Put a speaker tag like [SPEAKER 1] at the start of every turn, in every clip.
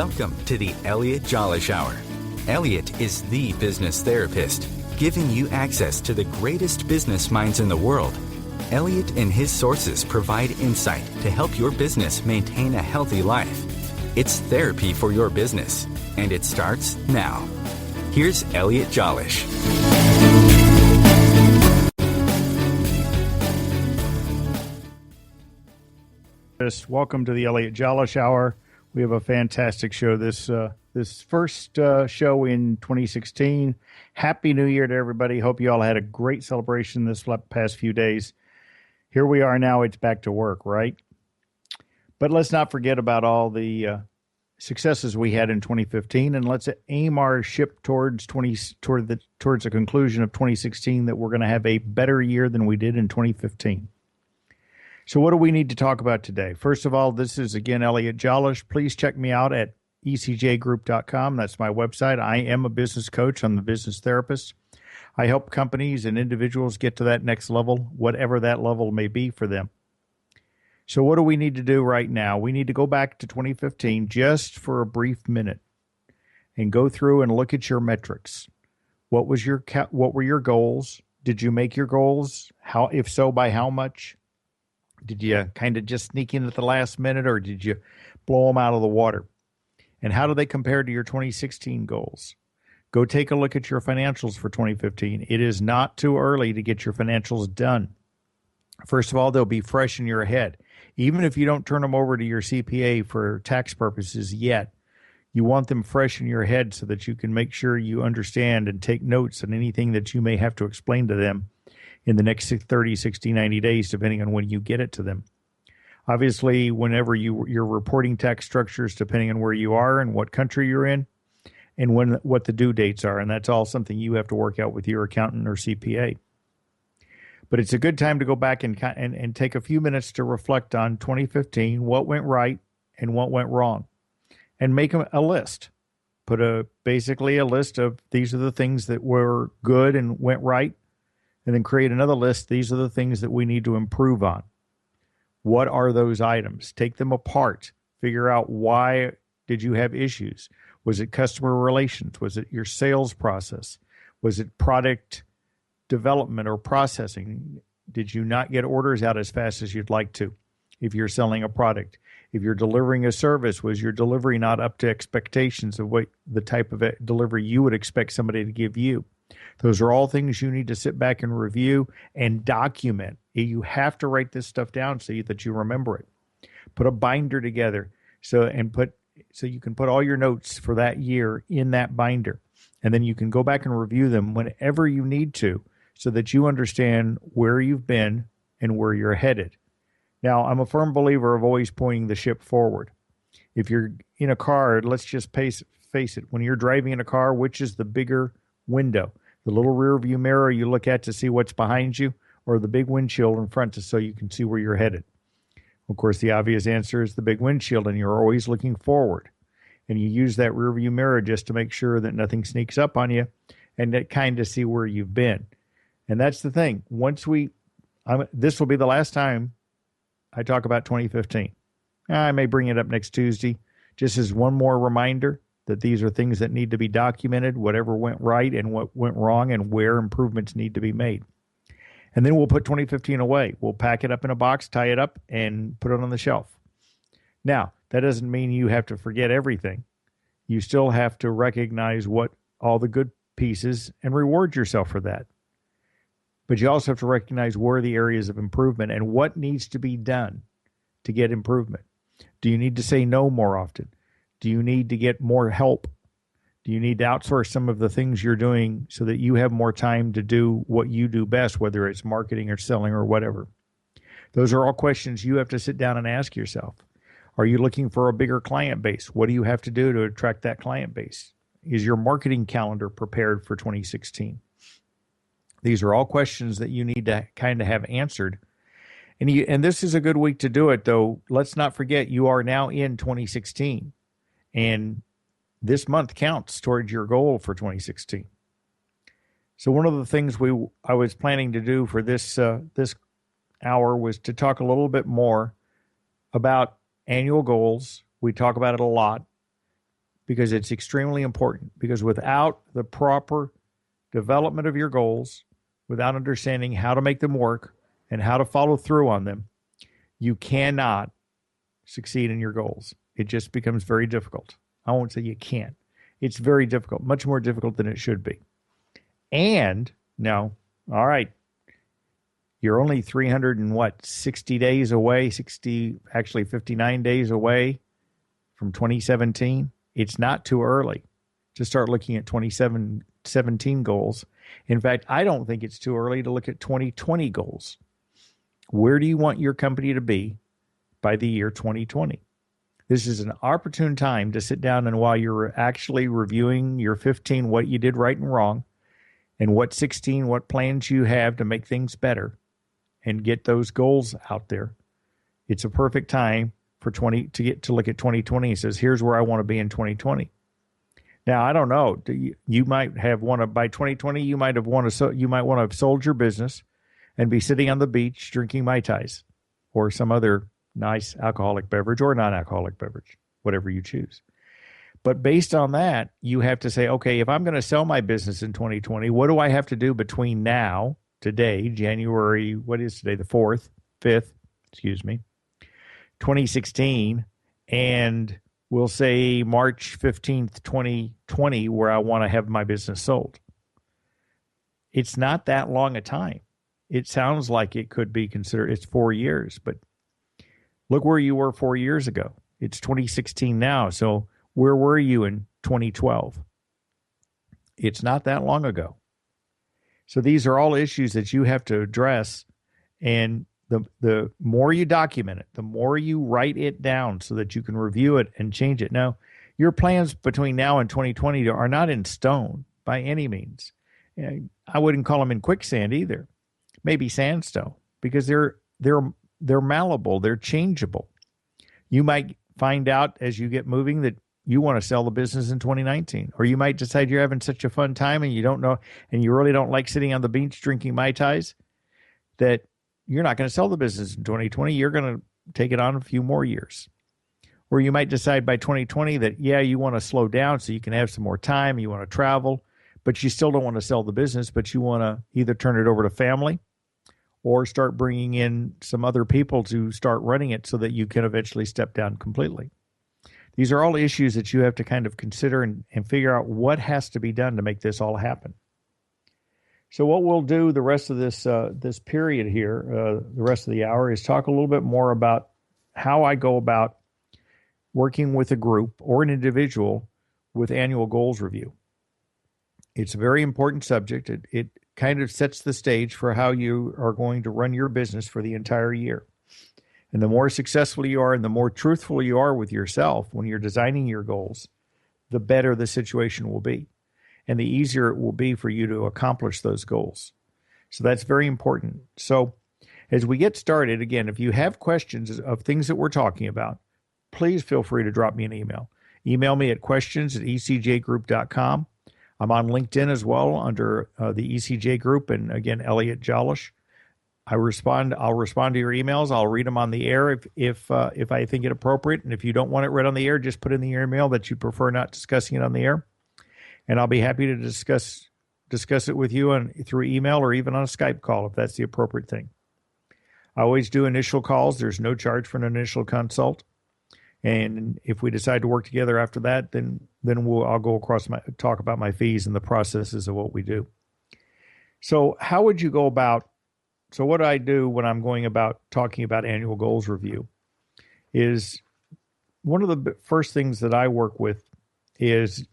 [SPEAKER 1] Welcome to the Elliot Jolish Hour. Elliot is the business therapist, giving you access to the greatest business minds in the world. Elliot and his sources provide insight to help your business maintain a healthy life. It's therapy for your business, and it starts now. Here's Elliot Jolish.
[SPEAKER 2] Welcome to the Elliot Jolish Hour. We have a fantastic show this first show in 2016. Happy New Year to everybody. Hope you all had a great celebration this past few days. Here we are now. It's back to work, right? But let's not forget about all the successes we had in 2015, and let's aim our ship towards the conclusion of 2016 that we're going to have a better year than we did in 2015. So what do we need to talk about today? First of all, this is, again, Elliot Jolish. Please check me out at ecjgroup.com. That's my website. I am a business coach. I'm the business therapist. I help companies and individuals get to that next level, whatever that level may be for them. So what do we need to do right now? We need to go back to 2015 just for a brief minute and go through and look at your metrics. What were your goals? Did you make your goals? How, if so, by how much? Did you kind of just sneak in at the last minute, or did you blow them out of the water? And how do they compare to your 2016 goals? Go take a look at your financials for 2015. It is not too early to get your financials done. First of all, they'll be fresh in your head. Even if you don't turn them over to your CPA for tax purposes yet, you want them fresh in your head so that you can make sure you understand and take notes on anything that you may have to explain to them in the next 30, 60, 90 days, depending on when you get it to them. Obviously, whenever you're reporting tax structures, depending on where you are and what country you're in, and what the due dates are, and that's all something you have to work out with your accountant or CPA. But it's a good time to go back and take a few minutes to reflect on 2015, what went right and what went wrong, and make a list. Put basically a list of these are the things that were good and went right, and then create another list. These are the things that we need to improve on. What are those items? Take them apart. Figure out, why did you have issues? Was it customer relations? Was it your sales process? Was it product development or processing? Did you not get orders out as fast as you'd like to if you're selling a product? If you're delivering a service, was your delivery not up to expectations of what the type of delivery you would expect somebody to give you? Those are all things you need to sit back and review and document. You have to write this stuff down so that you remember it. Put a binder together so you can put all your notes for that year in that binder. And then you can go back and review them whenever you need to so that you understand where you've been and where you're headed. Now, I'm a firm believer of always pointing the ship forward. If you're in a car, let's just face it. When you're driving in a car, which is the bigger window? The little rear view mirror you look at to see what's behind you, or the big windshield in front so you can see where you're headed? Of course, the obvious answer is the big windshield, and you're always looking forward. And you use that rear view mirror just to make sure that nothing sneaks up on you and to kind of see where you've been. And that's the thing. This will be the last time I talk about 2015. I may bring it up next Tuesday, just as one more reminder that these are things that need to be documented, whatever went right and what went wrong, and where improvements need to be made. And then we'll put 2015 away. We'll pack it up in a box, tie it up, and put it on the shelf. Now, that doesn't mean you have to forget everything. You still have to recognize what all the good pieces and reward yourself for that. But you also have to recognize where are the areas of improvement and what needs to be done to get improvement. Do you need to say no more often? Do you need to get more help? Do you need to outsource some of the things you're doing so that you have more time to do what you do best, whether it's marketing or selling or whatever? Those are all questions you have to sit down and ask yourself. Are you looking for a bigger client base? What do you have to do to attract that client base? Is your marketing calendar prepared for 2016? These are all questions that you need to kind of have answered. And this is a good week to do it, though. Let's not forget you are now in 2016. And this month counts towards your goal for 2016. So one of the things I was planning to do for this hour was to talk a little bit more about annual goals. We talk about it a lot. because it's extremely important. Because without the proper development of your goals, without understanding how to make them work and how to follow through on them, you cannot succeed in your goals. It just becomes very difficult. I won't say you can't. It's very difficult, much more difficult than it should be. And now, all right, you're only 60 days away, 59 days away from 2017. It's not too early to start looking at 2017 goals. In fact, I don't think it's too early to look at 2020 goals. Where do you want your company to be by the year 2020? This is an opportune time to sit down and while you're actually reviewing your 15, what you did right and wrong, and what 16, what plans you have to make things better and get those goals out there. It's a perfect time for to look at 2020 and says, here's where I want to be in 2020. Now, I don't know. You might have by 2020, you might want to have sold your business and be sitting on the beach drinking Mai Tais or some other nice alcoholic beverage or non-alcoholic beverage, whatever you choose. But based on that, you have to say, okay, if I'm going to sell my business in 2020, what do I have to do between now, today, January, what is today, the 5th, 2016, and we'll say March 15th, 2020, where I want to have my business sold. It's not that long a time. It sounds like it could be considered, it's 4 years, but look where you were 4 years ago. It's 2016 now, so where were you in 2012? It's not that long ago. So these are all issues that you have to address, and the more you document it, the more you write it down so that you can review it and change it. Now, your plans between now and 2020 are not in stone by any means. I wouldn't call them in quicksand either. Maybe sandstone, because they're malleable, they're changeable. You might find out as you get moving that you want to sell the business in 2019, or you might decide you're having such a fun time and you don't know, and you really don't like sitting on the beach drinking Mai Tais, that you're not going to sell the business in 2020. You're going to take it on a few more years. Or you might decide by 2020 that, yeah, you want to slow down so you can have some more time, you want to travel, but you still don't want to sell the business, but you want to either turn it over to family or start bringing in some other people to start running it so that you can eventually step down completely. These are all issues that you have to kind of consider and figure out what has to be done to make this all happen. So what we'll do the rest of this period here, the rest of the hour, is talk a little bit more about how I go about working with a group or an individual with annual goals review. It's a very important subject. It kind of sets the stage for how you are going to run your business for the entire year. And the more successful you are and the more truthful you are with yourself when you're designing your goals, the better the situation will be. And the easier it will be for you to accomplish those goals. So that's very important. So as we get started, again, if you have questions of things that we're talking about, please feel free to drop me an email. Email me at questions@ecjgroup.com. I'm on LinkedIn as well under the ECJ Group, and again, Elliot Jolish. I'll respond to your emails. I'll read them on the air if I think it appropriate. And if you don't want it read on the air, just put in the email that you prefer not discussing it on the air. And I'll be happy to discuss it with you through email or even on a Skype call if that's the appropriate thing. I always do initial calls. There's no charge for an initial consult. And if we decide to work together after that, then I'll go talk about my fees and the processes of what we do. So how would you go about? So what I do when I'm going about talking about annual goals review is one of the first things that I work with is,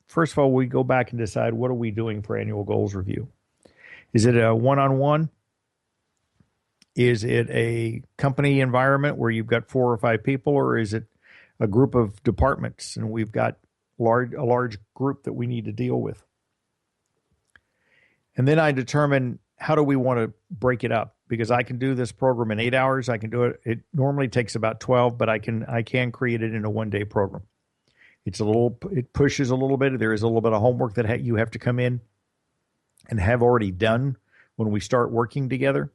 [SPEAKER 2] first of all, we go back and decide what are we doing for annual goals review. Is it a one-on-one? Is it a company environment where you've got 4 or 5 people, or is it a group of departments and we've got a large group that we need to deal with? And then I determine how do we want to break it up, because I can do this program in 8 hours. I can do it. It normally takes about 12, but I can create it in a one-day program. It pushes a little bit. There is a little bit of homework that you have to come in and have already done when we start working together.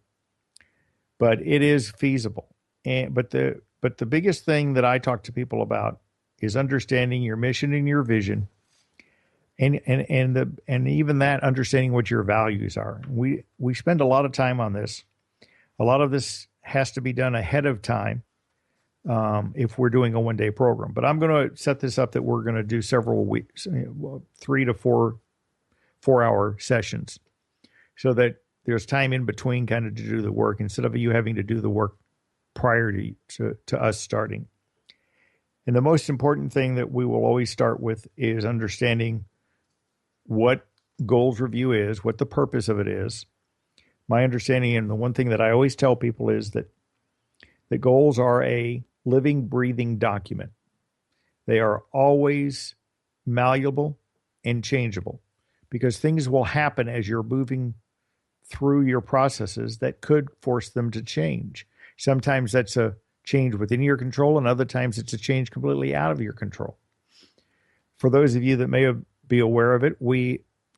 [SPEAKER 2] But it is feasible. But the biggest thing that I talk to people about is understanding your mission and your vision, and even that understanding what your values are. We spend a lot of time on this. A lot of this has to be done ahead of time if we're doing a one-day program. But I'm going to set this up that we're going to do several weeks, 3 to 4 hour sessions, so that there's time in between kind of to do the work instead of you having to do the work prior to us starting. And the most important thing that we will always start with is understanding what goals review is, what the purpose of it is. My understanding, and the one thing that I always tell people, is that the goals are a living, breathing document. They are always malleable and changeable, because things will happen as you're moving through your processes that could force them to change. Sometimes that's a change within your control, and other times it's a change completely out of your control. For those of you that may be aware of it,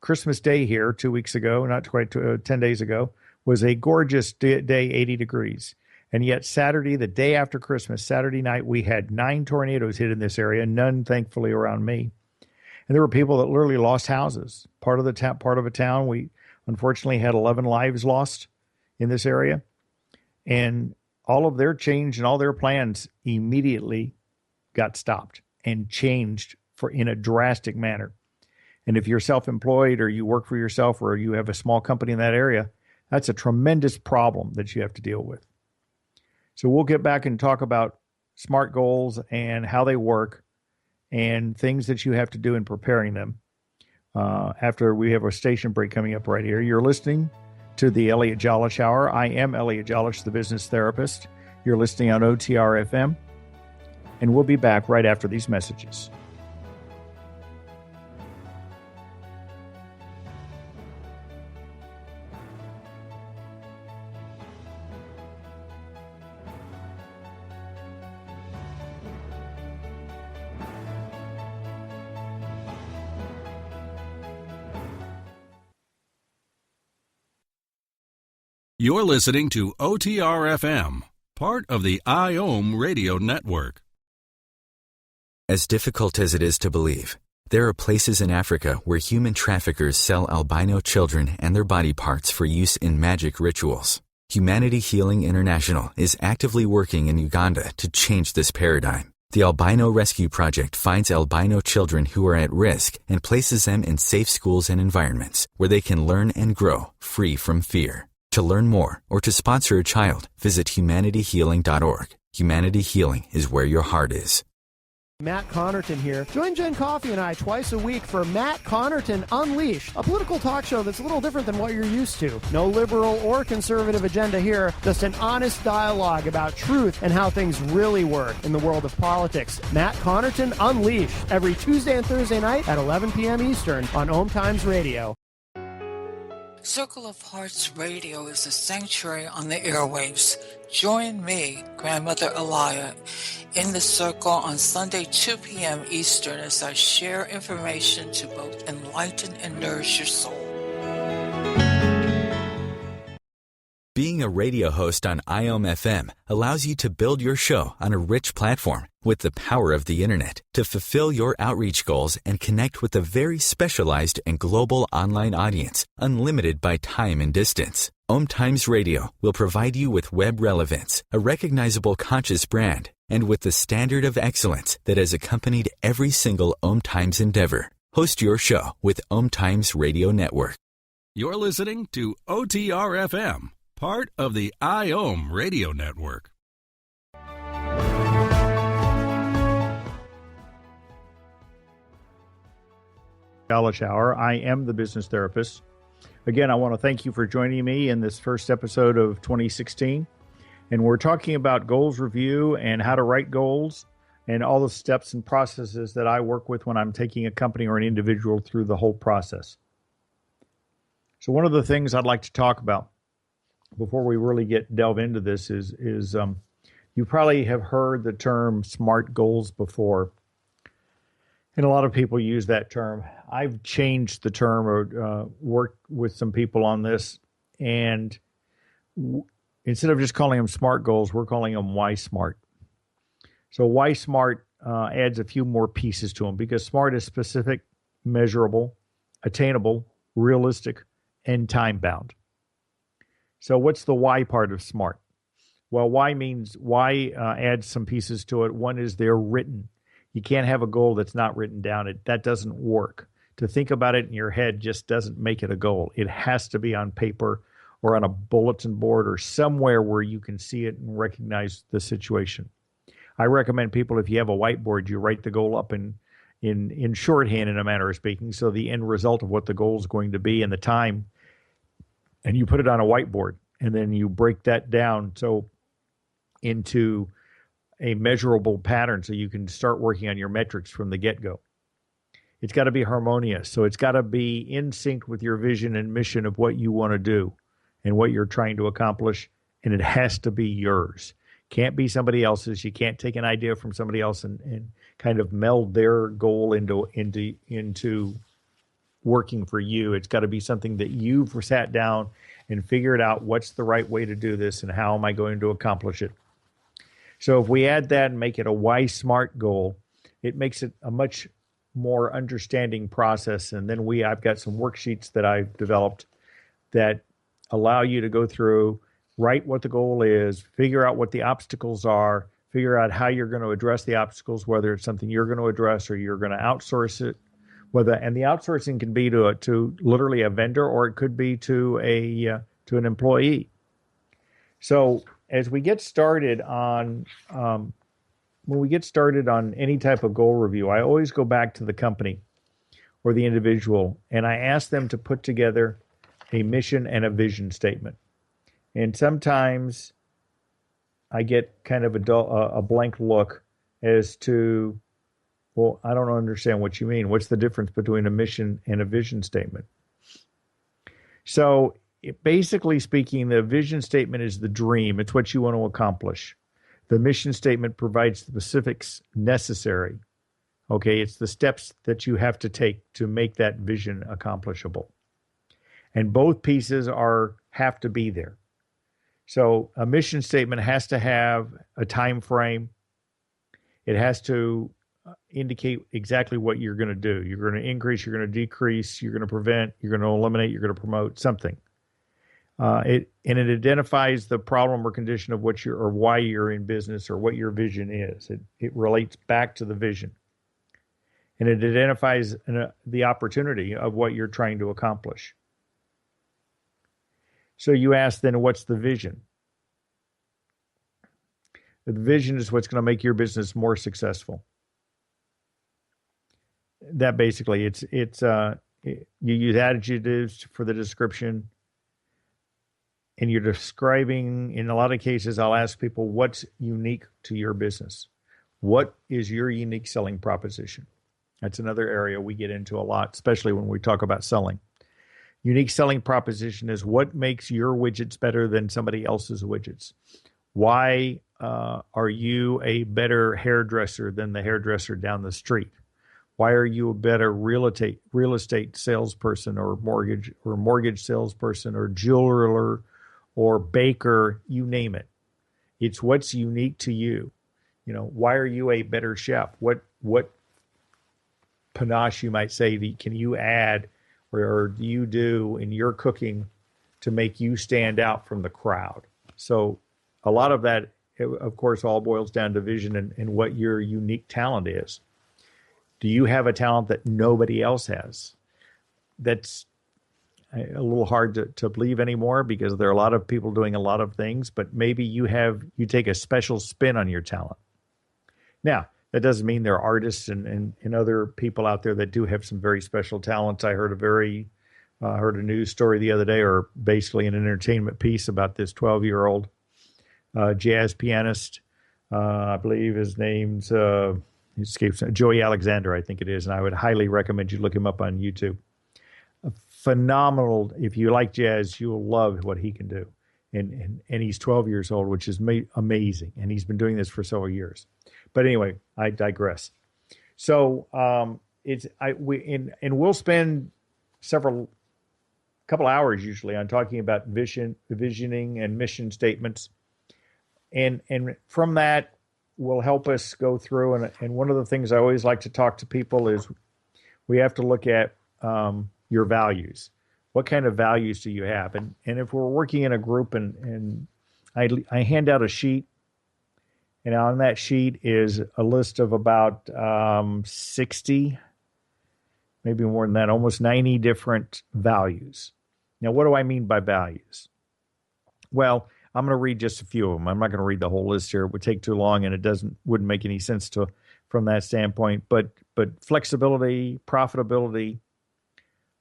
[SPEAKER 2] Christmas Day here 2 weeks ago, not quite 10 days ago, was a gorgeous day, 80 degrees. And yet Saturday, the day after Christmas, Saturday night, we had 9 tornadoes hit in this area, none thankfully around me. And there were people that literally lost houses. Part of a town, we unfortunately had 11 lives lost in this area. And all of their change and all their plans immediately got stopped and changed in a drastic manner. And if you're self-employed or you work for yourself or you have a small company in that area, that's a tremendous problem that you have to deal with. So we'll get back and talk about SMART goals and how they work and things that you have to do in preparing them after we have a station break coming up right here. You're listening to the Elliot Jolish Hour. I am Elliot Jolish, the business therapist. You're listening on OTR FM, and we'll be back right after these messages.
[SPEAKER 3] You're listening to OTR FM, part of the IOM radio network.
[SPEAKER 1] As difficult as it is to believe, there are places in Africa where human traffickers sell albino children and their body parts for use in magic rituals. Humanity Healing International is actively working in Uganda to change this paradigm. The Albino Rescue Project finds albino children who are at risk and places them in safe schools and environments where they can learn and grow free from fear. To learn more or to sponsor a child, visit humanityhealing.org. Humanity Healing is where your heart is.
[SPEAKER 4] Matt Connerton here. Join Jen Coffey and I twice a week for Matt Connerton Unleashed, a political talk show that's a little different than what you're used to. No liberal or conservative agenda here, just an honest dialogue about truth and how things really work in the world of politics. Matt Connerton Unleashed, every Tuesday and Thursday night at 11 p.m. Eastern on Om Times Radio.
[SPEAKER 5] Circle of Hearts Radio is a sanctuary on the airwaves. Join me, Grandmother Elia, in the circle on Sunday, 2 p.m. Eastern as I share information to both enlighten and nourish your soul.
[SPEAKER 1] Being a radio host on IOM FM allows you to build your show on a rich platform with the power of the internet to fulfill your outreach goals and connect with a very specialized and global online audience, unlimited by time and distance. Om Times Radio will provide you with web relevance, a recognizable conscious brand, and with the standard of excellence that has accompanied every single Om Times endeavor. Host your show with Om Times Radio Network.
[SPEAKER 3] You're listening to OTR FM, part of the IOM radio network.
[SPEAKER 2] Jolish Hour. I am the business therapist. Again, I want to thank you for joining me in this first episode of 2016. And we're talking about goals review and how to write goals and all the steps and processes that I work with when I'm taking a company or an individual through the whole process. So one of the things I'd like to talk about before we really delve into this is you probably have heard the term SMART goals before. And a lot of people use that term. I've changed the term or worked with some people on this. And instead of just calling them SMART goals, we're calling them Why Smart. So Why Smart adds a few more pieces to them because SMART is specific, measurable, attainable, realistic, and time-bound. So what's the why part of SMART? Well, why adds some pieces to it. One is they're written. You can't have a goal that's not written down. That doesn't work. To think about it in your head just doesn't make it a goal. It has to be on paper or on a bulletin board or somewhere where you can see it and recognize the situation. I recommend people, if you have a whiteboard, you write the goal up in shorthand, in a manner of speaking, so the end result of what the goal is going to be and the time, and you put it on a whiteboard, and then you break that down into a measurable pattern so you can start working on your metrics from the get-go. It's got to be harmonious, so it's got to be in sync with your vision and mission of what you want to do and what you're trying to accomplish, and it has to be yours. Can't be somebody else's. You can't take an idea from somebody else and kind of meld their goal into working for you. It's got to be something that you've sat down and figured out what's the right way to do this and how am I going to accomplish it. So if we add that and make it a why SMART goal, it makes it a much more understanding process. And then I've got some worksheets that I've developed that allow you to go through, write what the goal is, figure out what the obstacles are, figure out how you're going to address the obstacles, whether it's something you're going to address or you're going to outsource it. And the outsourcing can be to literally a vendor, or it could be to an employee. So as we get started on when we get started on any type of goal review, I always go back to the company or the individual, and I ask them to put together a mission and a vision statement. And sometimes I get kind of a blank look as to, well, I don't understand what you mean. What's the difference between a mission and a vision statement? So basically speaking, the vision statement is the dream. It's what you want to accomplish. The mission statement provides the specifics necessary. Okay, it's the steps that you have to take to make that vision accomplishable. And both pieces have to be there. So a mission statement has to have a time frame. It has to indicate exactly what you're going to do. You're going to increase, you're going to decrease, you're going to prevent, you're going to eliminate, you're going to promote something. It identifies the problem or condition of why you're in business or what your vision is. It relates back to the vision. And it identifies the opportunity of what you're trying to accomplish. So you ask then, what's the vision? The vision is what's going to make your business more successful. That basically, you use adjectives for the description, and you're describing, in a lot of cases, I'll ask people, what's unique to your business? What is your unique selling proposition? That's another area we get into a lot, especially when we talk about selling. Unique selling proposition is what makes your widgets better than somebody else's widgets. Why are you a better hairdresser than the hairdresser down the street? Why are you a better real estate salesperson or mortgage salesperson or jeweler or baker, you name it. It's what's unique to you. Why are you a better chef? What panache, you might say, can you add or do you do in your cooking to make you stand out from the crowd? So a lot of that, of course, all boils down to vision and what your unique talent is. Do you have a talent that nobody else has? That's a little hard to believe anymore because there are a lot of people doing a lot of things, but maybe you take a special spin on your talent. Now, that doesn't mean there are artists and other people out there that do have some very special talents. I heard a news story the other day, or basically an entertainment piece about this 12-year-old jazz pianist. I believe his name's escapes Joey Alexander, I think it is, and I would highly recommend you look him up on YouTube. Phenomenal. If you like jazz, you will love what he can do. And he's 12 years old, which is amazing. And he's been doing this for several years. But anyway, I digress. So we'll spend couple hours usually on talking about visioning and mission statements. And from that, will help us go through. And one of the things I always like to talk to people is we have to look at your values. What kind of values do you have? And if we're working in a group and I hand out a sheet, and on that sheet is a list of about 60, maybe more than that, almost 90 different values. Now, what do I mean by values? Well, I'm going to read just a few of them. I'm not going to read the whole list here. It would take too long, and it wouldn't make any sense from that standpoint. But flexibility, profitability,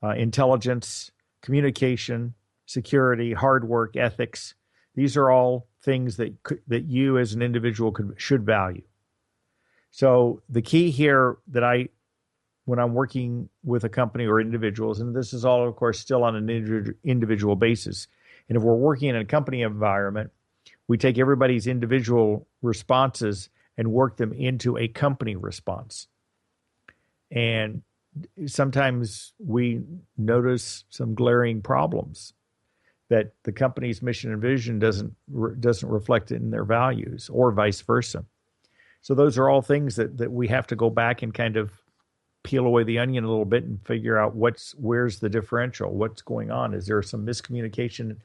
[SPEAKER 2] intelligence, communication, security, hard work, ethics. These are all things that you as an individual should value. So the key here when I'm working with a company or individuals, and this is all, of course, still on an individual basis. And if we're working in a company environment, we take everybody's individual responses and work them into a company response. And sometimes we notice some glaring problems that the company's mission and vision doesn't reflect in their values, or vice versa. So those are all things that we have to go back and kind of peel away the onion a little bit and figure out where's the differential, what's going on. Is there some miscommunication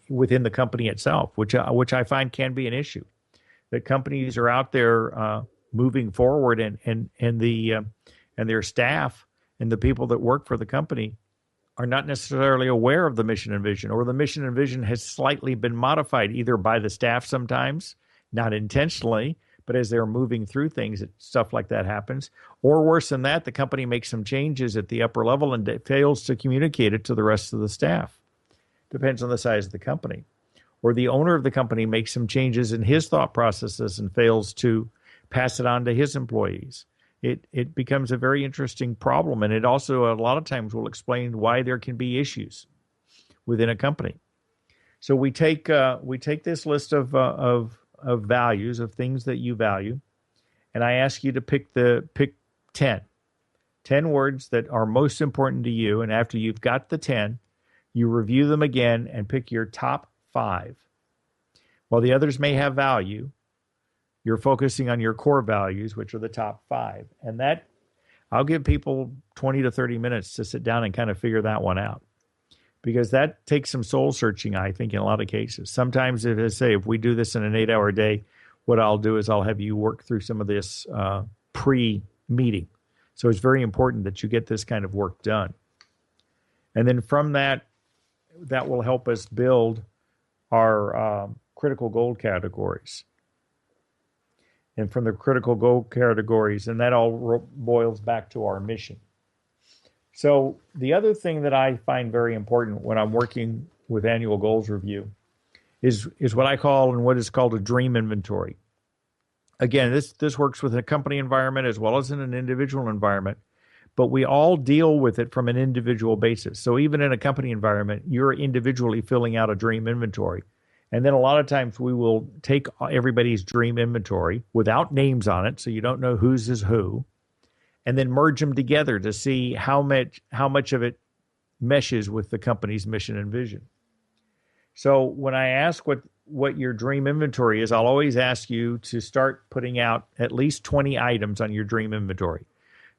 [SPEAKER 2] within the company itself, which I find can be an issue. That companies are out there moving forward, and their staff and the people that work for the company are not necessarily aware of the mission and vision, or the mission and vision has slightly been modified either by the staff sometimes, not intentionally, but as they're moving through things, stuff like that happens. Or worse than that, the company makes some changes at the upper level and fails to communicate it to the rest of the staff. Depends on the size of the company. Or the owner of the company makes some changes in his thought processes and fails to pass it on to his employees. It becomes a very interesting problem, and it also a lot of times will explain why there can be issues within a company. So we take this list of values, of things that you value, and I ask you to pick 10 words that are most important to you. And after you've got the 10, you review them again and pick your top 5. While the others may have value, you're focusing on your core values, which are the top 5. And that, I'll give people 20 to 30 minutes to sit down and kind of figure that one out. Because that takes some soul searching, I think, in a lot of cases. Sometimes, if we do this in an 8-hour day, what I'll do is I'll have you work through some of this pre-meeting. So it's very important that you get this kind of work done. And then from that will help us build our critical goal categories. And from the critical goal categories, and that all boils back to our mission. So the other thing that I find very important when I'm working with annual goals review is what I call and what is called a dream inventory. Again, this works with a company environment as well as in an individual environment, but we all deal with it from an individual basis. So even in a company environment, you're individually filling out a dream inventory. And then a lot of times we will take everybody's dream inventory without names on it, so you don't know whose is who, and then merge them together to see how much of it meshes with the company's mission and vision. So when I ask what your dream inventory is, I'll always ask you to start putting out at least 20 items on your dream inventory.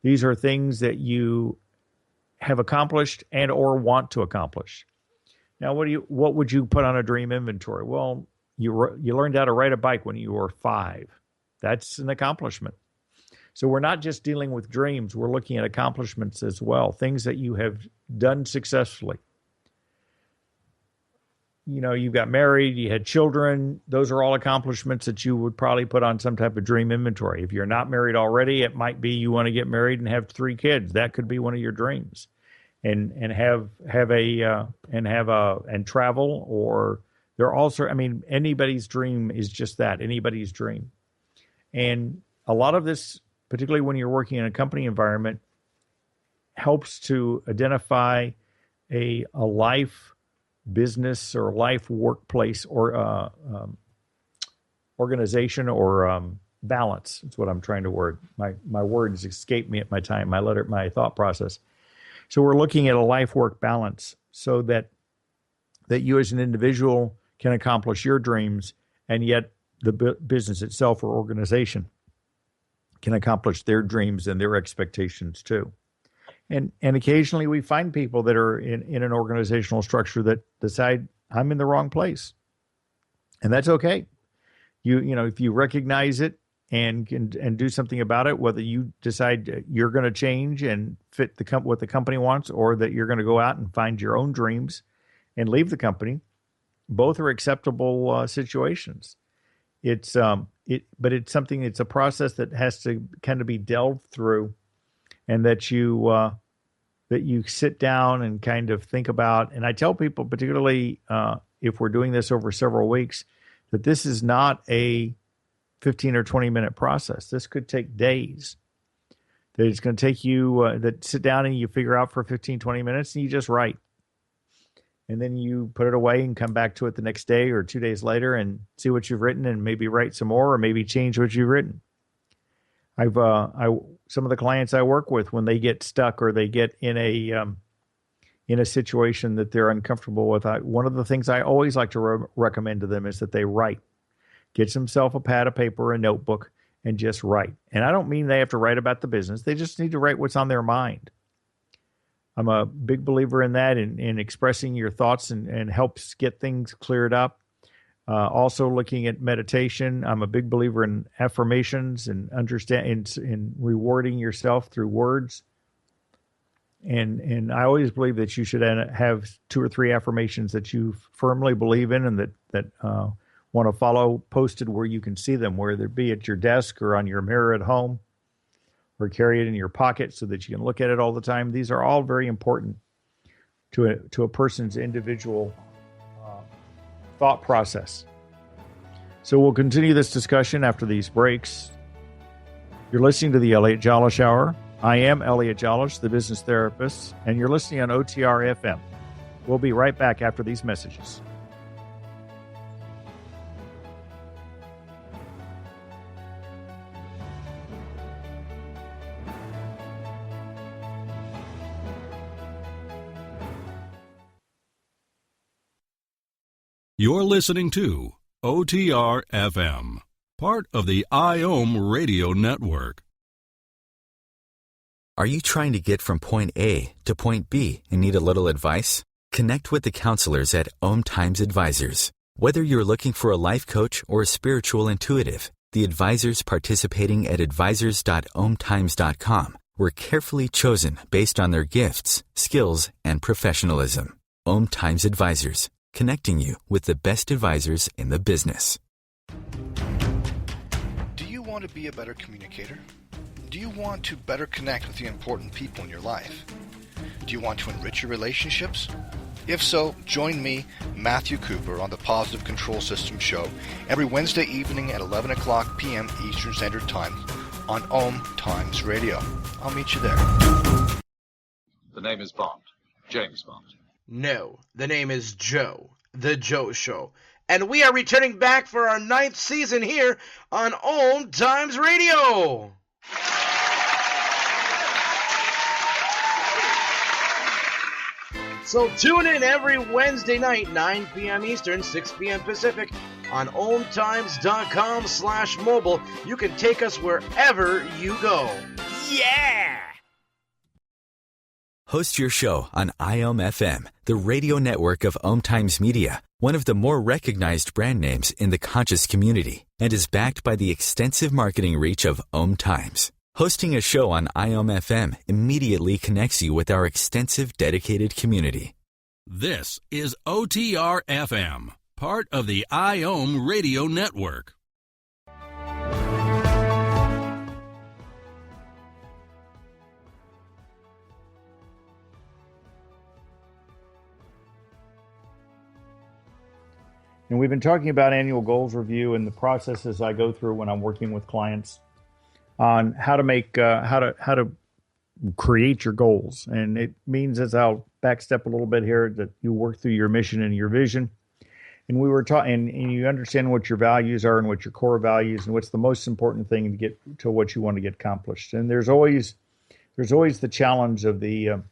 [SPEAKER 2] These are things that you have accomplished and or want to accomplish. Now, what would you put on a dream inventory? Well, you learned how to ride a bike when you were 5. That's an accomplishment. So we're not just dealing with dreams. We're looking at accomplishments as well, things that you have done successfully. You know, you got married, you had children. Those are all accomplishments that you would probably put on some type of dream inventory. If you're not married already, it might be you want to get married and have 3 kids. That could be one of your dreams. And travel, or they're also, anybody's dream is just that, anybody's dream. And a lot of this, particularly when you're working in a company environment, helps to identify a life business or life workplace or organization or balance. That's what I'm trying to word. My words escape me at my time, my thought process. So we're looking at a life-work balance so that you as an individual can accomplish your dreams, and yet business itself or organization can accomplish their dreams and their expectations too. And occasionally we find people that are in an organizational structure that decide I'm in the wrong place, and that's okay. You know, if you recognize it and do something about it, whether you decide you're going to change and fit what the company wants, or that you're going to go out and find your own dreams and leave the company, both are acceptable situations. But it's something. It's a process that has to kind of be delved through, and that you sit down and kind of think about. And I tell people, particularly if we're doing this over several weeks, that this is not a 15 or 20 minute process. This could take days. That it's going to take you that sit down and you figure out for 15, 20 minutes, and you just write. And then you put it away and come back to it the next day or 2 days later and see what you've written, and maybe write some more, or maybe change what you've written. Some of the clients I work with, when they get stuck or they get in a situation that they're uncomfortable with, one of the things I always like to recommend to them is that they write. Get themselves a pad of paper, a notebook, and just write. And I don't mean they have to write about the business. They just need to write what's on their mind. I'm a big believer in that, in expressing your thoughts and helps get things cleared up. Also looking at meditation. I'm a big believer in affirmations and in rewarding yourself through words. And I always believe that you should have 2 or 3 affirmations that you firmly believe in and that want to follow, posted where you can see them, whether it be at your desk or on your mirror at home, or carry it in your pocket so that you can look at it all the time. These are all very important to a person's individual thought process. So we'll continue this discussion after these breaks. You're listening to the Elliott Jolish Hour. I am Elliott Jolish, the business therapist, and you're listening on OTR FM. We'll be right back after these messages.
[SPEAKER 3] You're listening to OTR FM, part of the IOM Radio Network.
[SPEAKER 1] Are you trying to get from point A to point B and need a little advice? Connect with the counselors at Om Times Advisors. Whether you're looking for a life coach or a spiritual intuitive, the advisors participating at advisors.omtimes.com were carefully chosen based on their gifts, skills, and professionalism. Om Times Advisors, connecting you with the best advisors in the business.
[SPEAKER 6] Do you want to be a better communicator? Do you want to better connect with the important people in your life? Do you want to enrich your relationships? If so, join me, Matthew Cooper, on the Positive Control System Show every Wednesday evening at 11 o'clock p.m. Eastern Standard Time on Om Times Radio. I'll meet you there.
[SPEAKER 7] The name is Bond. James Bond.
[SPEAKER 8] No, the name is Joe, The Joe Show. And we are returning back for our 9th season here on Om Times Radio. So tune in every Wednesday night, 9 p.m. Eastern, 6 p.m. Pacific, on omtimes.com/mobile. You can take us wherever you go. Yeah!
[SPEAKER 1] Host your show on IOM FM, the radio network of Om Times Media, one of the more recognized brand names in the conscious community, and is backed by the extensive marketing reach of Om Times. Hosting a show on IOM FM immediately connects you with our extensive dedicated community.
[SPEAKER 3] This is OTR FM, part of the IOM Radio Network.
[SPEAKER 2] And we've been talking about annual goals review and the processes I go through when I'm working with clients on how to make how to create your goals. And it means, as I'll backstep a little bit here, that you work through your mission and your vision. And we were talking, and you understand what your values are and what your core values and what's the most important thing to get to what you want to get accomplished. And there's always the challenge of the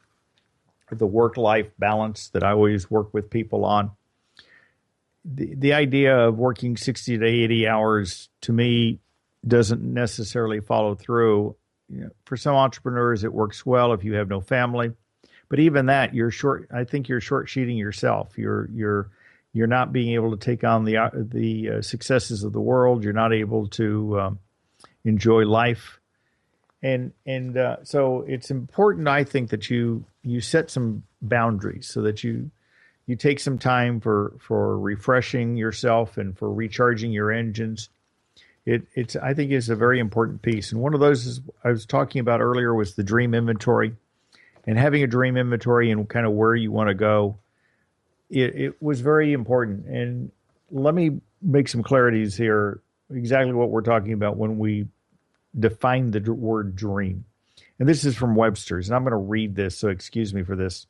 [SPEAKER 2] work-life balance that I always work with people on. the idea of working 60 to 80 hours to me doesn't necessarily follow through. For some entrepreneurs, it works well if you have no family, but even that, I think you're short sheeting yourself. You're not being able to take on the successes of the world. You're not able to enjoy life, and so it's important, I think, that you set some boundaries so that you take some time for refreshing yourself and for recharging your engines. I think is a very important piece. And one of those is I was talking about earlier was the dream inventory, and having a dream inventory and kind of where you want to go. It was very important. And let me make some clarities here, exactly what we're talking about when we define the word dream. And this is from Webster's, and I'm going to read this, so excuse me for this.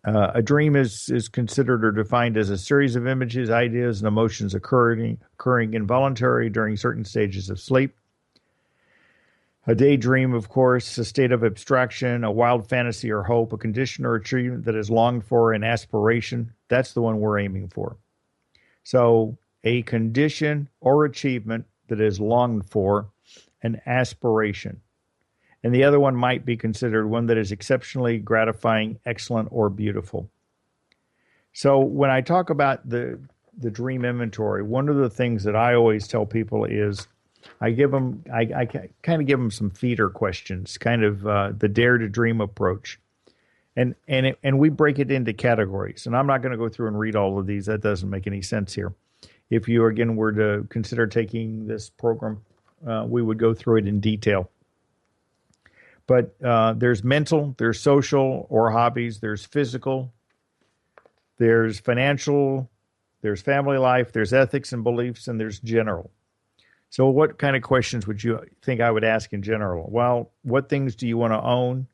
[SPEAKER 2] A dream is considered or defined as a series of images, ideas, and emotions occurring involuntarily during certain stages of sleep. A daydream, of course, a state of abstraction, a wild fantasy or hope, a condition or achievement that is longed for, an aspiration. That's the one we're aiming for. So a condition or achievement that is longed for, an aspiration. And the other one might be considered one that is exceptionally gratifying, excellent, or beautiful. So when I talk about the dream inventory, one of the things that I always tell people is I kind of give them some feeder questions, kind of the dare to dream approach. And we break it into categories. And I'm not going to go through and read all of these. That doesn't make any sense here. If you, again, were to consider taking this program, we would go through it in detail. But there's mental, there's social or hobbies, there's physical, there's financial, there's family life, there's ethics and beliefs, and there's general. So what kind of questions would you think I would ask in general? Well, what things do you want to own?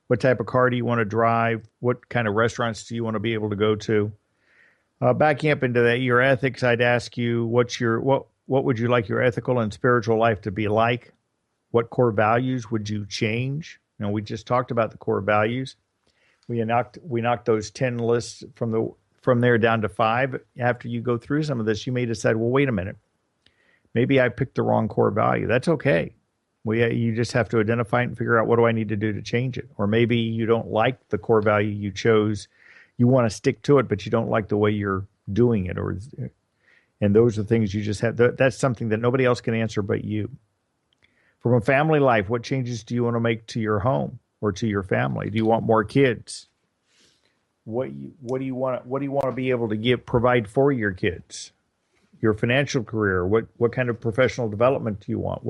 [SPEAKER 2] What type of car do you want to drive? What kind of restaurants do you want to be able to go to? Backing up into that, your ethics, I'd ask you, what would you like your ethical and spiritual life to be like? What core values would you change? We just talked about the core values. We knocked those 10 lists from there down to 5. After you go through some of this, you may decide, well, wait a minute. Maybe I picked the wrong core value. That's okay. You just have to identify it and figure out, what do I need to do to change it? Or maybe you don't like the core value you chose. You want to stick to it, but you don't like the way you're doing it. And those are things you just have. That's something that nobody else can answer but you. From a family life, what changes do you want to make to your home or to your family? Do you want more kids? What do you want to be able to provide for your kids? Your financial career, what kind of professional development do you want?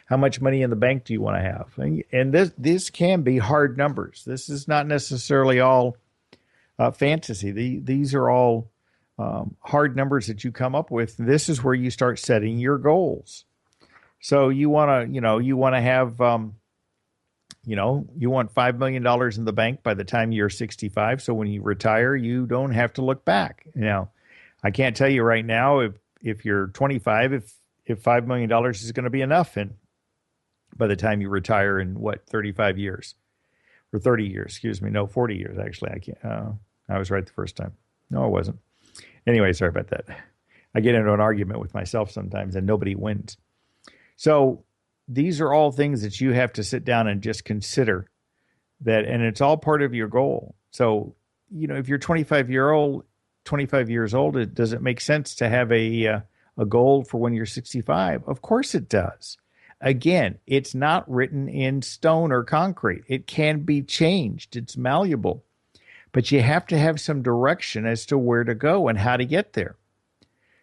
[SPEAKER 2] How much money in the bank do you want to have? And this can be hard numbers. This is not necessarily all fantasy. These are all hard numbers that you come up with. This is where you start setting your goals. So you want to have, you want $5 million in the bank by the time you're 65. So when you retire, you don't have to look back. I can't tell you right now if you're 25, if $5 million is going to be enough by the time you retire in 35 years or 30 years, excuse me. No, 40 years, actually. I was right the first time. No, I wasn't. Anyway, sorry about that. I get into an argument with myself sometimes and nobody wins. So these are all things that you have to sit down and just consider and it's all part of your goal. So, if you're 25 years old, does it make sense to have a goal for when you're 65? Of course it does. Again, it's not written in stone or concrete. It can be changed. It's malleable. But you have to have some direction as to where to go and how to get there.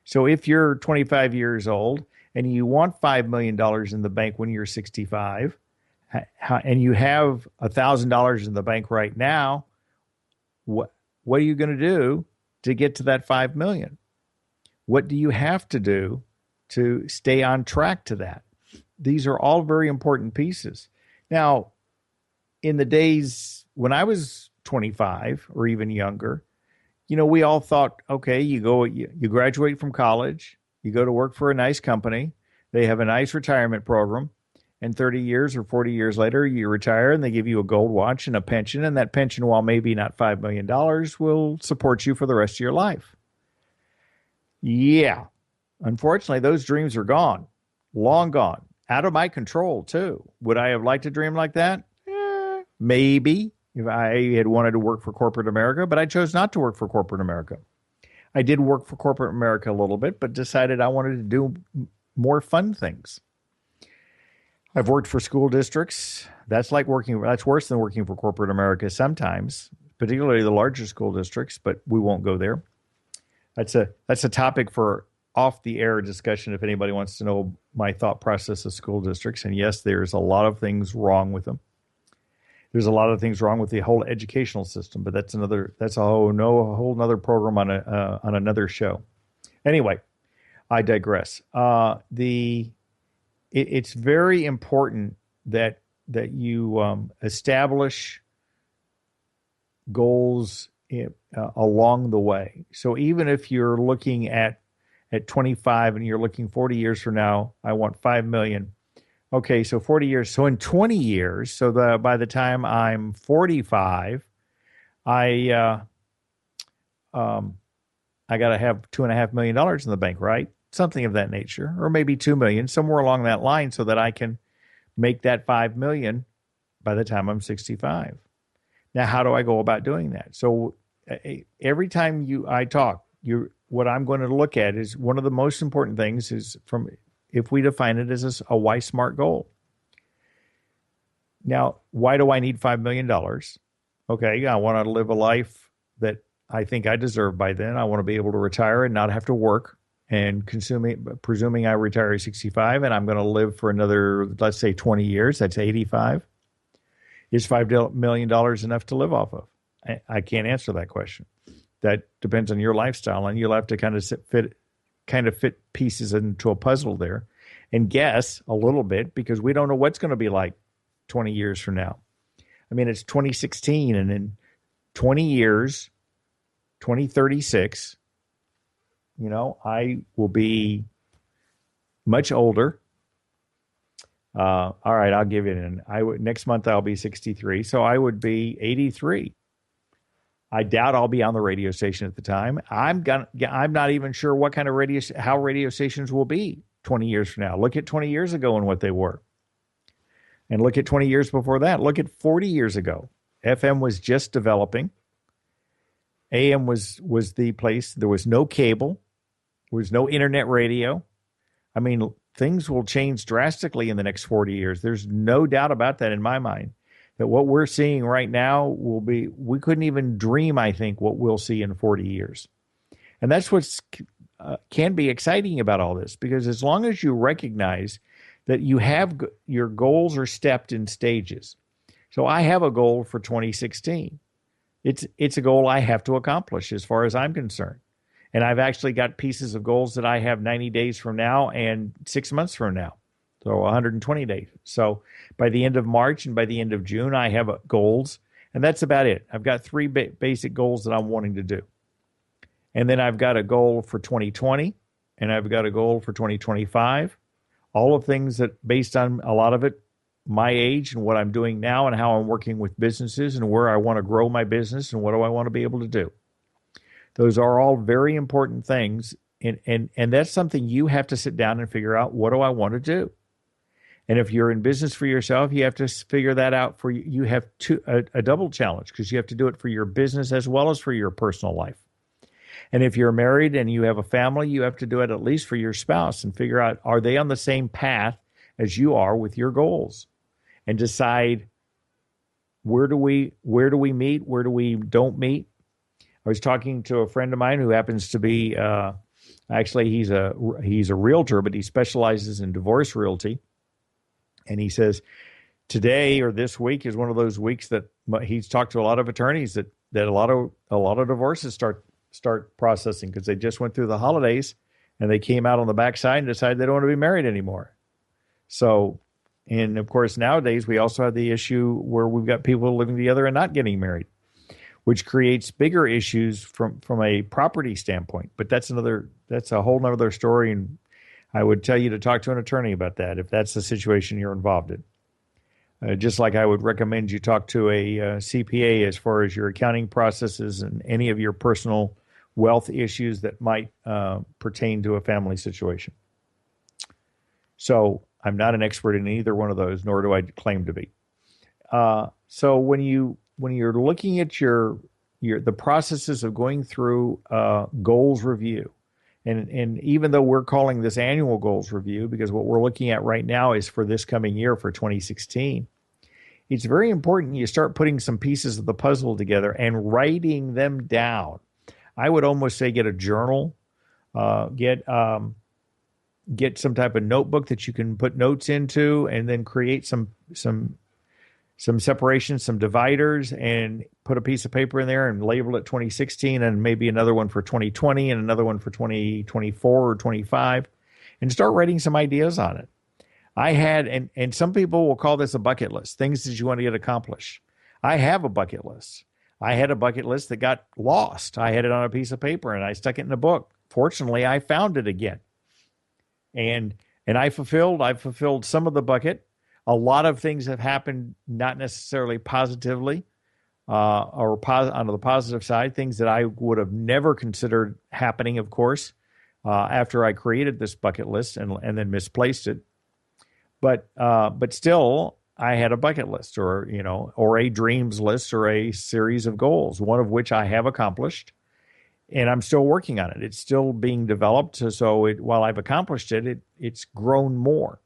[SPEAKER 2] So if you're 25 years old and you want $5 million in the bank when you're 65, and you have $1,000 in the bank right now, what are you going to do to get to that $5 million? What do you have to do to stay on track to that? These are all very important pieces. Now, in the days when I was 25 or even younger, we all thought, okay, you graduate from college, you go to work for a nice company, they have a nice retirement program, and 30 years or 40 years later, you retire and they give you a gold watch and a pension, and that pension, while maybe not $5 million, will support you for the rest of your life. Yeah. Unfortunately, those dreams are gone, long gone, out of my control, too. Would I have liked to dream like that? Maybe, if I had wanted to work for corporate America, but I chose not to work for corporate America. I did work for corporate America a little bit, but decided I wanted to do more fun things. I've worked for school districts. That's worse than working for corporate America sometimes, particularly the larger school districts, but we won't go there. That's a topic for off-the-air discussion if anybody wants to know my thought process of school districts. And yes, there's a lot of things wrong with them. There's a lot of things wrong with the whole educational system, but that's a whole nother program on another show. Anyway, I digress. It's very important that you establish goals along the way. So even if you're looking at 25 and you're looking 40 years from now, I want 5 million. Okay, so 40 years. So in 20 years, so by the time I'm 45, I got to have $2.5 million in the bank, right? Something of that nature, or maybe 2 million, somewhere along that line, so that I can make that 5 million by the time I'm 65. Now, how do I go about doing that? So every time I talk, what I'm going to look at is one of the most important things is if we define it as a why smart goal. Now, why do I need $5 million? Okay, I want to live a life that I think I deserve by then. I want to be able to retire and not have to work, and presuming I retire at 65 and I'm going to live for another, let's say 20 years, that's 85. Is $5 million enough to live off of? I can't answer that question. That depends on your lifestyle, and you'll have to kind of fit pieces into a puzzle there and guess a little bit, because we don't know what's going to be like 20 years from now. I mean, it's 2016, and in 20 years, 2036, I will be much older. All right, I'll give it next month I'll be 63, so I would be 83. I doubt I'll be on the radio station at the time. I'm not even sure what kind of how radio stations will be 20 years from now. Look at 20 years ago and what they were. And look at 20 years before that. Look at 40 years ago. FM was just developing. AM was the place. There was no cable. There was no internet radio. I mean, things will change drastically in the next 40 years. There's no doubt about that in my mind. That what we're seeing right now we couldn't even dream, I think, what we'll see in 40 years. And that's what can be exciting about all this, because as long as you recognize that your goals are stepped in stages. So I have a goal for 2016. It's a goal I have to accomplish as far as I'm concerned. And I've actually got pieces of goals that I have 90 days from now and 6 months from now. So 120 days. So by the end of March and by the end of June, I have goals. And that's about it. I've got 3 basic goals that I'm wanting to do. And then I've got a goal for 2020. And I've got a goal for 2025. All of things that, based on a lot of it, my age and what I'm doing now and how I'm working with businesses and where I want to grow my business and what do I want to be able to do. Those are all very important things. And that's something you have to sit down and figure out, what do I want to do? And if you're in business for yourself, you have to figure that out for you. You have a double challenge, because you have to do it for your business as well as for your personal life. And if you're married and you have a family, you have to do it at least for your spouse and figure out, are they on the same path as you are with your goals? And decide, where do we meet? Where do we don't meet? I was talking to a friend of mine who happens to be, actually he's a realtor, but he specializes in divorce realty. And he says today or this week is one of those weeks that he's talked to a lot of attorneys that a lot of divorces start processing, because they just went through the holidays and they came out on the backside and decided they don't want to be married anymore. So, and of course nowadays we also have the issue where we've got people living together and not getting married, which creates bigger issues from a property standpoint. But that's a whole nother story, and I would tell you to talk to an attorney about that if that's the situation you're involved in. Just like I would recommend you talk to a CPA as far as your accounting processes and any of your personal wealth issues that might pertain to a family situation. So I'm not an expert in either one of those, nor do I claim to be. So when you're looking at the processes of going through goals review, and even though we're calling this annual goals review, because what we're looking at right now is for this coming year, for 2016, it's very important you start putting some pieces of the puzzle together and writing them down. I would almost say get a journal, get some type of notebook that you can put notes into, and then create some separations, some dividers, and put a piece of paper in there and label it 2016, and maybe another one for 2020 and another one for 2024 or 25, and start writing some ideas on it. I had, and some people will call this a bucket list, things that you want to get accomplished. I have a bucket list. I had a bucket list that got lost. I had it on a piece of paper and I stuck it in a book. Fortunately, I found it again. And I've fulfilled some of the bucket. A lot of things have happened, not necessarily positively, on the positive side, things that I would have never considered happening, of course, after I created this bucket list and then misplaced it. But still, I had a bucket list, or a dreams list, or a series of goals, one of which I have accomplished, and I'm still working on it. It's still being developed. So while I've accomplished it, it's grown more.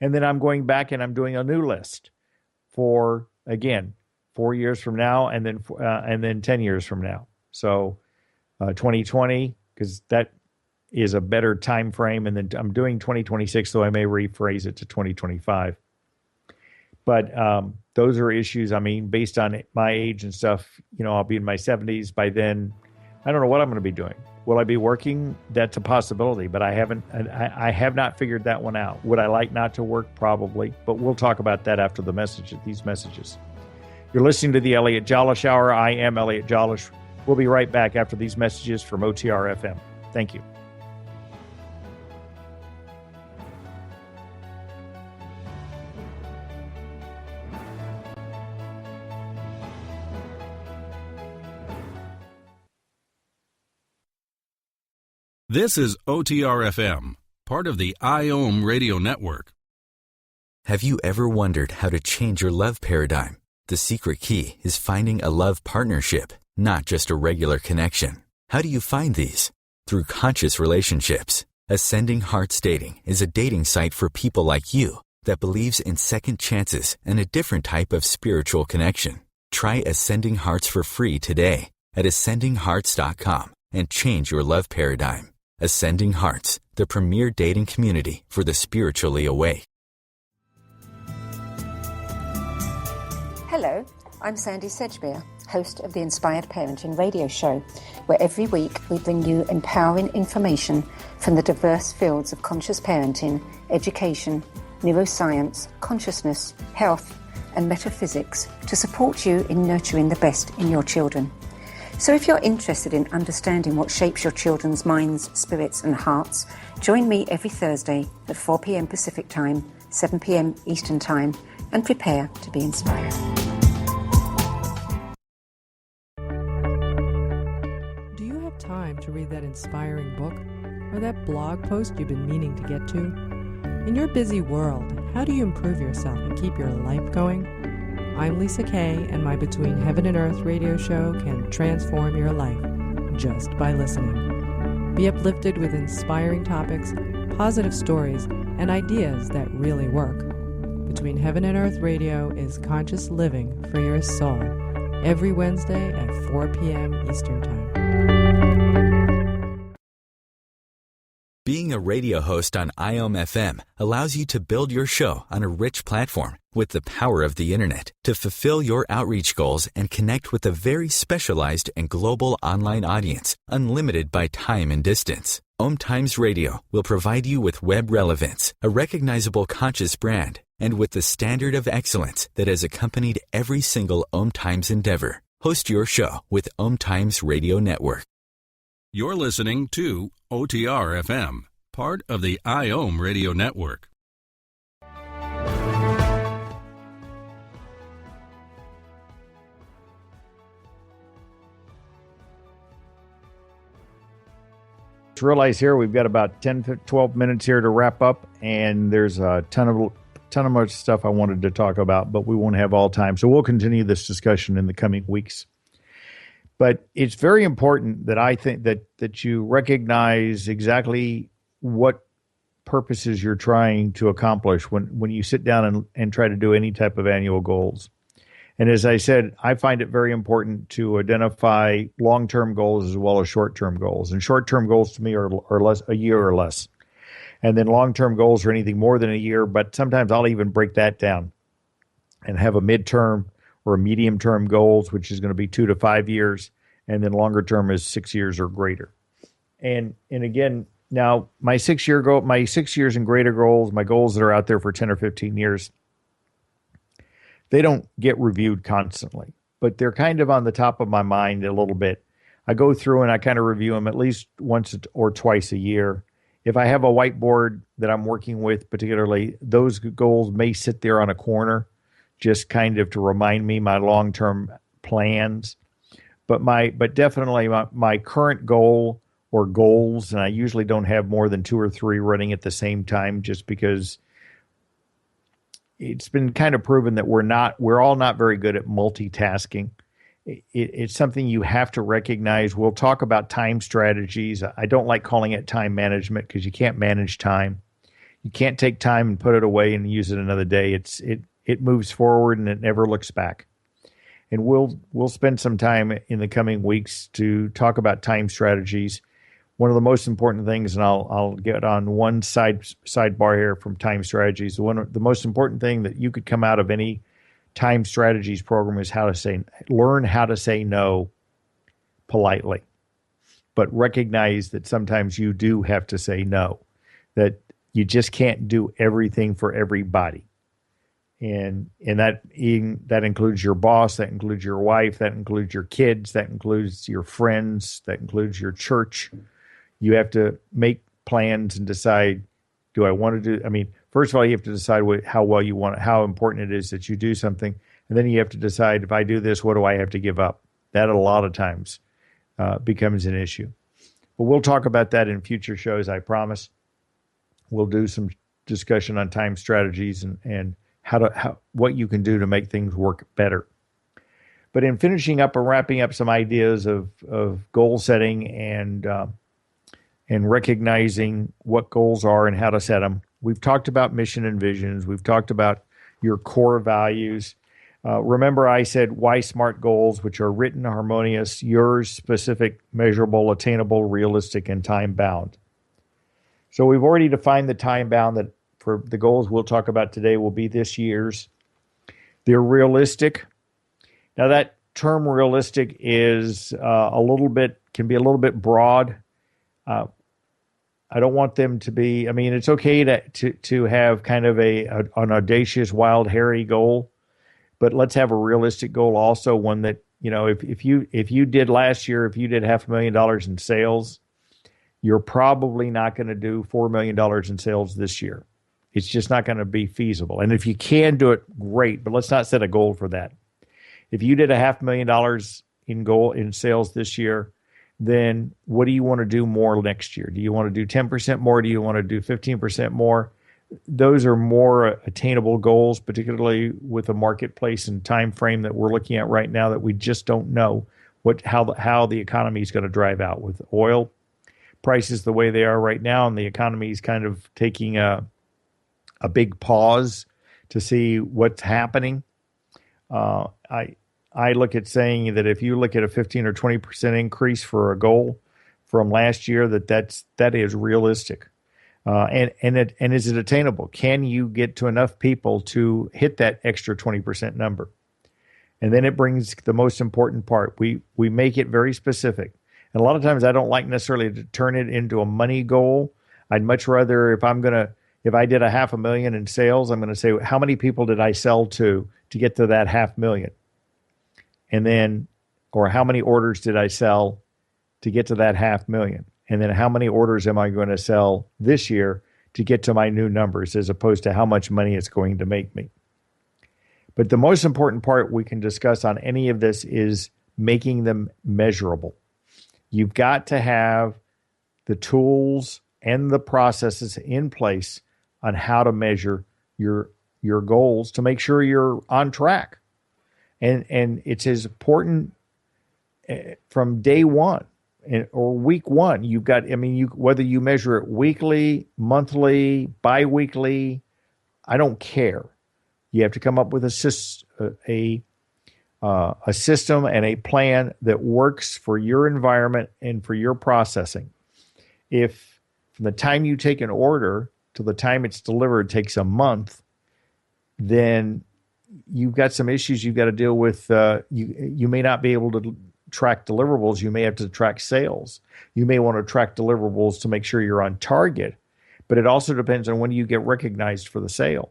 [SPEAKER 2] And then I'm going back and I'm doing a new list for, again, 4 years from now, and then 10 years from now. So 2020, because that is a better time frame, and then I'm doing 2026, so I may rephrase it to 2025. But those are issues. I mean, based on my age and stuff, I'll be in my 70s by then. I don't know what I'm going to be doing. Will I be working? That's a possibility, but I have not figured that one out. Would I like not to work? Probably, but we'll talk about that after these messages. You're listening to the Elliot Jolish Hour. I am Elliot Jolish. We'll be right back after these messages from OTR FM. Thank you.
[SPEAKER 3] This is OTR FM, part of the IOM radio network.
[SPEAKER 1] Have you ever wondered how to change your love paradigm? The secret key is finding a love partnership, not just a regular connection. How do you find these? Through conscious relationships. Ascending Hearts Dating is a dating site for people like you that believes in second chances and a different type of spiritual connection. Try Ascending Hearts for free today at ascendinghearts.com and change your love paradigm. Ascending Hearts, the premier dating community for the spiritually awake.
[SPEAKER 9] Hello, I'm Sandy Sedgbeer, host of the Inspired Parenting radio show, where every week we bring you empowering information from the diverse fields of conscious parenting, education, neuroscience, consciousness, health, and metaphysics to support you in nurturing the best in your children. So if you're interested in understanding what shapes your children's minds, spirits, and hearts, join me every Thursday at 4 p.m. Pacific Time, 7 p.m. Eastern Time, and prepare to be inspired.
[SPEAKER 10] Do you have time to read that inspiring book or that blog post you've been meaning to get to? In your busy world, how do you improve yourself and keep your life going? I'm Lisa Kay, and my Between Heaven and Earth radio show can transform your life just by listening. Be uplifted with inspiring topics, positive stories, and ideas that really work. Between Heaven and Earth radio is conscious living for your soul, every Wednesday at 4 p.m. Eastern Time.
[SPEAKER 1] Being a radio host on IOM FM allows you to build your show on a rich platform with the power of the internet to fulfill your outreach goals and connect with a very specialized and global online audience, unlimited by time and distance. Om Times Radio will provide you with web relevance, a recognizable conscious brand, and with the standard of excellence that has accompanied every single Om Times endeavor. Host your show with Om Times Radio Network.
[SPEAKER 3] You're listening to OTR FM, part of the IOM radio network.
[SPEAKER 2] realize here we've got about 10, 12 minutes here to wrap up, and there's a ton of much stuff I wanted to talk about, but we won't have all time. So we'll continue this discussion in the coming weeks. But it's very important that I think that you recognize exactly what purposes you're trying to accomplish when you sit down and try to do any type of annual goals. And as I said, I find it very important to identify long-term goals as well as short-term goals. And short-term goals to me are less, a year or less. And then long-term goals are anything more than a year, but sometimes I'll even break that down and have a midterm or a medium-term goals, which is going to be 2 to 5 years, and then longer term is 6 years or greater. And again, now my 6 years and greater goals, my goals that are out there for 10 or 15 years, they don't get reviewed constantly, but they're kind of on the top of my mind a little bit. I go through and I kind of review them at least once or twice a year. If I have a whiteboard that I'm working with particularly, those goals may sit there on a corner just kind of to remind me my long-term plans. But definitely my current goal or goals, and I usually don't have more than 2 or 3 running at the same time just because it's been kind of proven that we're all not very good at multitasking. It's something you have to recognize. We'll talk about time strategies. I don't like calling it time management because you can't manage time. You can't take time and put it away and use it another day. It moves forward and it never looks back. And we'll spend some time in the coming weeks to talk about time strategies. One of the most important things, and I'll get on one sidebar here from time strategies. The most important thing that you could come out of any time strategies program is learn how to say no politely, but recognize that sometimes you do have to say no, that you just can't do everything for everybody. And that includes your boss, that includes your wife, that includes your kids, that includes your friends, that includes your church. You have to make plans and decide, do I want to do, first of all, you have to decide how important it is that you do something. And then you have to decide, if I do this, what do I have to give up? That a lot of times becomes an issue. But we'll talk about that in future shows, I promise. We'll do some discussion on time strategies and what you can do to make things work better. But in finishing up and wrapping up some ideas of goal setting and recognizing what goals are and how to set them, we've talked about mission and visions. We've talked about your core values. Remember, I said why SMART goals, which are written, harmonious, yours, specific, measurable, attainable, realistic, and time-bound. So we've already defined the time-bound that for the goals we'll talk about today will be this year's. They're realistic. Now that term realistic is can be a little bit broad. I don't want them to be, it's okay to have kind of an audacious, wild, hairy goal, but let's have a realistic goal also, one that, if you did last year, if you did $500,000 in sales, you're probably not going to do $4 million in sales this year. It's just not going to be feasible. And if you can do it, great, but let's not set a goal for that. If you did $500,000 in sales this year, then what do you want to do more next year? Do you want to do 10% more? Do you want to do 15% more? Those are more attainable goals, particularly with the marketplace and time frame that we're looking at right now that we just don't know how the economy is going to drive out with oil prices the way they are right now, and the economy is kind of taking a big pause to see what's happening. I look at saying that if you look at a 15 or 20% increase for a goal from last year, that is realistic. And is it attainable? Can you get to enough people to hit that extra 20% number? And then it brings the most important part. We make it very specific. And a lot of times I don't like necessarily to turn it into a money goal. I'd much rather, if I did $500,000 in sales, I'm going to say, how many people did I sell to get to that $500,000? And then, or how many orders did I sell to get to that $500,000? And then how many orders am I going to sell this year to get to my new numbers, as opposed to how much money it's going to make me? But the most important part we can discuss on any of this is making them measurable. You've got to have the tools and the processes in place on how to measure your goals to make sure you're on track. And it's as important from day one or week one. You've got, whether you measure it weekly, monthly, bi-weekly, I don't care. You have to come up with a system and a plan that works for your environment and for your processing. If from the time you take an order to the time it's delivered takes a month, then you've got some issues you've got to deal with. You may not be able to track deliverables. You may have to track sales. You may want to track deliverables to make sure you're on target, but it also depends on when you get recognized for the sale.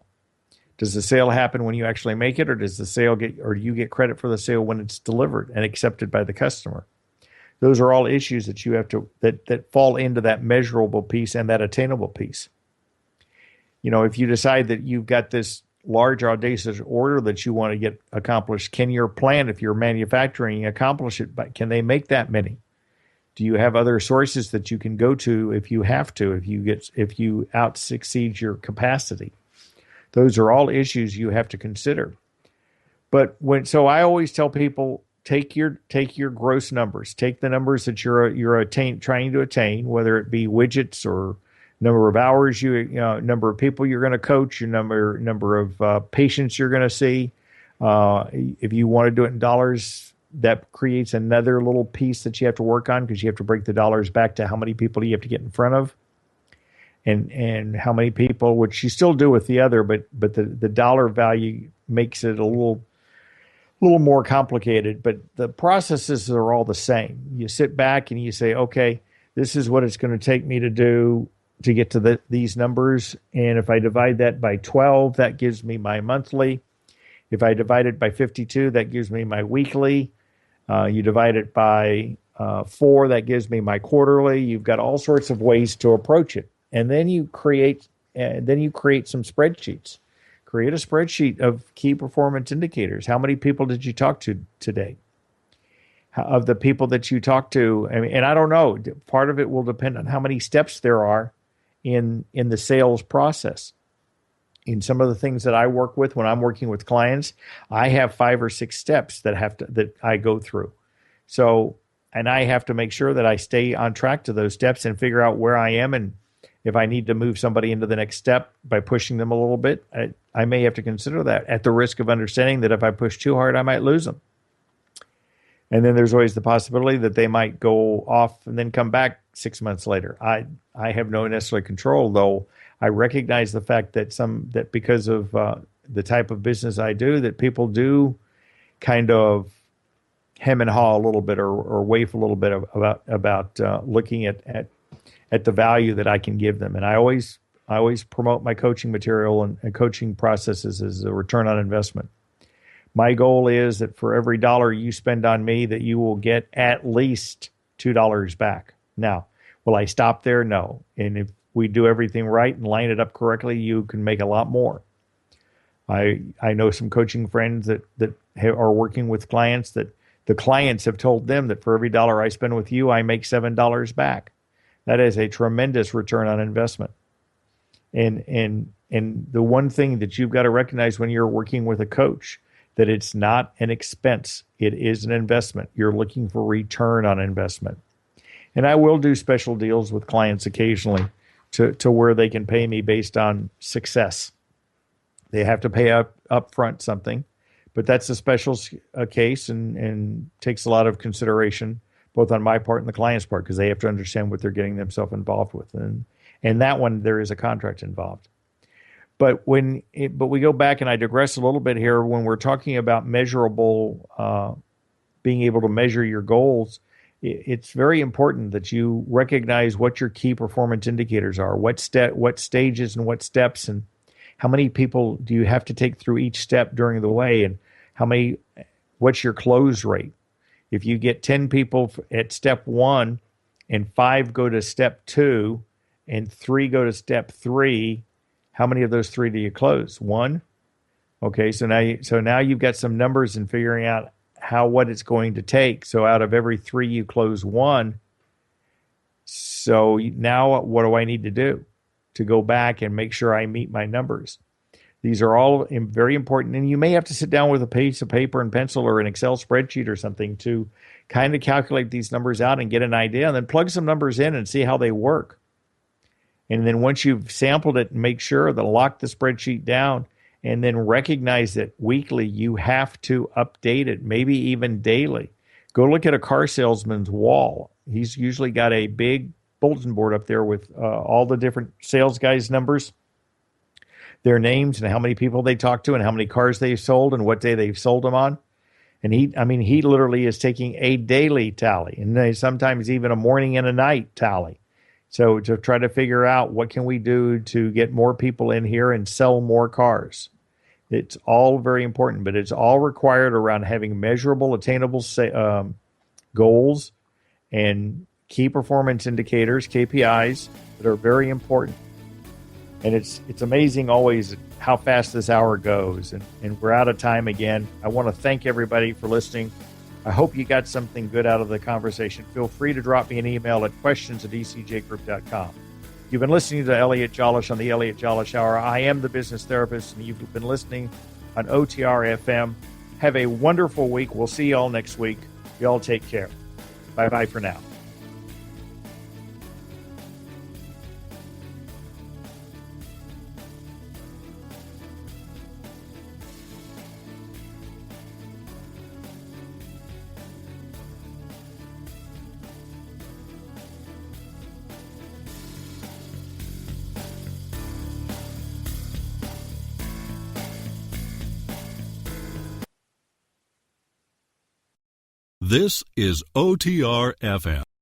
[SPEAKER 2] Does the sale happen when you actually make it, or do you get credit for the sale when it's delivered and accepted by the customer? Those are all issues that you have to that fall into that measurable piece and that attainable piece. If you decide that you've got this large audacious order that you want to get accomplished, can your plant, if you're manufacturing, accomplish it? But can they make that many? Do you have other sources that you can go to if you have to, if you out succeed your capacity? Those are all issues you have to consider. But so I always tell people, take your gross numbers, take the numbers that you're trying to attain, whether it be widgets or number of hours, number of people you're going to coach, your number of patients you're going to see. If you want to do it in dollars, that creates another little piece that you have to work on, because you have to break the dollars back to how many people you have to get in front of, and how many people, which you still do with the other, but the dollar value makes it a little more complicated. But the processes are all the same. You sit back and you say, okay, this is what it's going to take me to do to get to these numbers. And if I divide that by 12, that gives me my monthly. If I divide it by 52, that gives me my weekly. You divide it by 4, that gives me my quarterly. You've got all sorts of ways to approach it. And then you create some spreadsheets. Create a spreadsheet of key performance indicators. How many people did you talk to today? Of the people that you talk to, and I don't know, part of it will depend on how many steps there are in the sales process. In some of the things that I work with when I'm working with clients, I have 5 or 6 steps that I go through. So, and I have to make sure that I stay on track to those steps and figure out where I am, and if I need to move somebody into the next step by pushing them a little bit, I may have to consider that, at the risk of understanding that if I push too hard, I might lose them. And then there's always the possibility that they might go off and then come back 6 months later. I have no necessarily control, though I recognize the fact that because of the type of business I do, that people do kind of hem and haw a little bit or waif a little bit about looking at the value that I can give them. And I always promote my coaching material and coaching processes as a return on investment. My goal is that for every $1 you spend on me, that you will get at least $2 back. Now, will I stop there? No. And if we do everything right and line it up correctly, you can make a lot more. I know some coaching friends that are working with clients that the clients have told them that for every $1 I spend with you, I make $7 back. That is a tremendous return on investment. And the one thing that you've got to recognize when you're working with a coach, that it's not an expense. It is an investment. You're looking for return on investment. And I will do special deals with clients occasionally to where they can pay me based on success. They have to pay up front something, but that's a special case and takes a lot of consideration, both on my part and the client's part, because they have to understand what they're getting themselves involved with. And that one, there is a contract involved. But but we go back, and I digress a little bit here, when we're talking about measurable, being able to measure your goals, it's very important that you recognize what your key performance indicators are, what stages and what steps, and how many people do you have to take through each step during the way, and what's your close rate. If you get 10 people at step 1 and 5 go to step 2 and 3 go to step 3, how many of those 3 do you close? 1? Okay, so now you've got some numbers in figuring out what it's going to take. So out of every 3 you close 1, So now what do I need to do to go back and make sure I meet my numbers? These are all very important. And you may have to sit down with a piece of paper and pencil or an Excel spreadsheet or something to kind of calculate these numbers out and get an idea, and then plug some numbers in and see how they work. And then once you've sampled it, make sure to lock the spreadsheet down and then recognize that weekly you have to update it, maybe even daily. Go look at a car salesman's wall. He's usually got a big bulletin board up there with all the different sales guys' numbers, their names, and how many people they talked to and how many cars they've sold and what day they've sold them on. And he literally is taking a daily tally and sometimes even a morning and a night tally. So to try to figure out what can we do to get more people in here and sell more cars. It's all very important, but it's all required around having measurable, attainable goals and key performance indicators, KPIs, that are very important. And it's amazing always how fast this hour goes. And we're out of time again. I want to thank everybody for listening. I hope you got something good out of the conversation. Feel free to drop me an email at questions@ecjgroup.com. You've been listening to Elliot Jolish on the Elliot Jolish Hour. I am the business therapist, and you've been listening on OTR FM. Have a wonderful week. We'll see you all next week. You all take care. Bye-bye for now.
[SPEAKER 3] This is OTR FM.